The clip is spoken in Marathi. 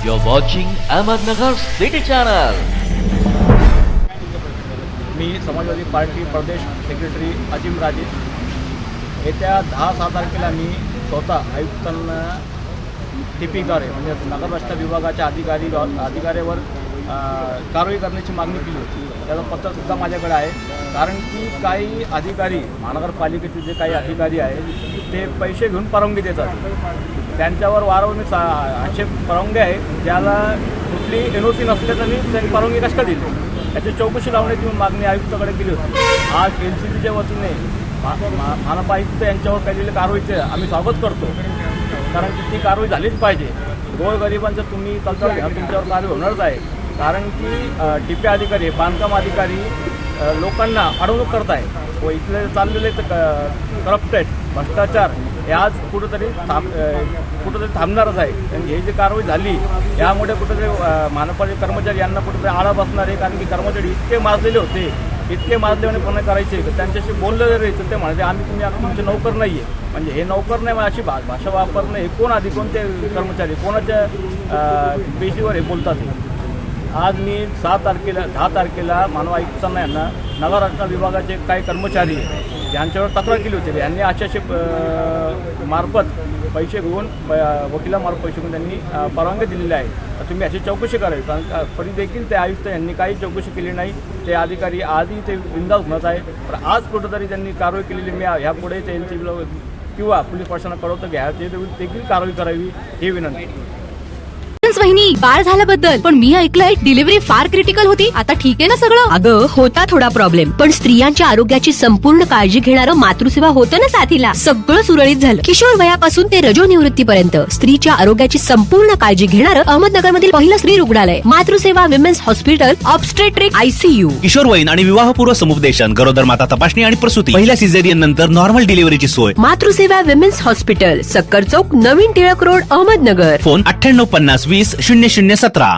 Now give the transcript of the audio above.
You're watching Ahmednagar City Channel. Me Samajwadi party Pradesh secretary Azim राजे. येत्या 10-6 तारखेला मी स्वतः आयुक्तांना टीपीद्वारे म्हणजे नगर रस्ता विभागाच्या अधिकाऱ्यावर कारवाई करण्याची मागणी केली होती. त्याचं पत्रसुद्धा माझ्याकडे आहे. कारण की काही अधिकारी महानगरपालिकेचे जे काही अधिकारी आहेत ते पैसे घेऊन परवानगी देतात. त्यांच्यावर वारंवार मी असे परवानगी आहे ज्याला कुठली NOC नसल्याने त्यांनी परवानगी कशा दिली याची चौकशी लावण्याची मागणी आयुक्ताकडे केली होती. आज LCBच्या वतीने महानपा आयुक्त यांच्यावर केलेल्या कारवाईचे आम्ही स्वागत करतो. कारण की ती कारवाई झालीच पाहिजे. गोरगरिबांचं तुम्ही कल्चर घ्या, तुमच्यावर कारवाई होणारच आहे. कारण की टिपे अधिकारी बांधकाम अधिकारी लोकांना अडवणूक करत आहे व इथले चाललेले करप्टेड भ्रष्टाचार हे आज कुठंतरी थांबणारच आहे. आणि ही जी कारवाई झाली यामुळे कुठंतरी महानगरपालिका कर्मचारी यांना कुठंतरी आळा बसणार आहे. कारण की कर्मचारी इतके माजलेले होते, इतके माजलेपणे पूर्ण करायचे त्यांच्याशी बोललं जरी तर ते म्हणाले आम्ही तुमचे नोकर नाही आहे. म्हणजे हे नोकर नाही अशी भाषा वापरणं हे कोण आधी कोणते कर्मचारी कोणाच्या बेशीवर हे बोलतात. आज मी 10 तारखेला मानव आयुक्तांना यांना नगर रचना विभागाचे काही कर्मचारी यांच्यावर तक्रार केली होती. यांनी अशाशे मार्फत पैसे घेऊन वकिलामार्फत पैसे घेऊन त्यांनी परवानगी दिलेली आहे. तुम्ही अशी चौकशी करावी. कारण तरी देखील ते आयुक्त यांनी काही चौकशी केली नाही. ते अधिकारी आधी ते बिंदास म्हणत आहे. पण आज कुठंतरी त्यांनी कारवाई केलेली मी ह्यापुढे त्यांची किंवा पोलीस प्रशासनाला कळवतं घ्या ते देखील कारवाई करावी ही विनंती. वहिनी बाळ झाल्याबद्दल पण मी ऐकलंय डिलिव्हरी फार क्रिटिकल होती. आता ठीक आहे ना सगळं? अगं होता थोडा प्रॉब्लेम पण स्त्रियांच्या आरोग्याची संपूर्ण काळजी घेणारं मातृसेवा होतं ना साथीला. सगळं सुरळीत झालं. किशोर वयापासून ते रजोनिवृत्तीपर्यंत स्त्रीच्या आरोग्याची संपूर्ण काळजी घेणारं अहमदनगर मधील पहिलं स्त्री रुग्णालय Matruseva women's hospital obstetric ICU. किशोरवयीन आणि विवाहपूर्व समुपदेशन, गरोदर माता तपासणी आणि प्रसूती, पहिल्या सिझेरियन नंतर नॉर्मल डिलिव्हरीची सोय. मातृसेवा विमेन्स हॉस्पिटल, सक्कर चौक, नवीन टिळक रोड, अहमदनगर. फोन 9850 20 0017.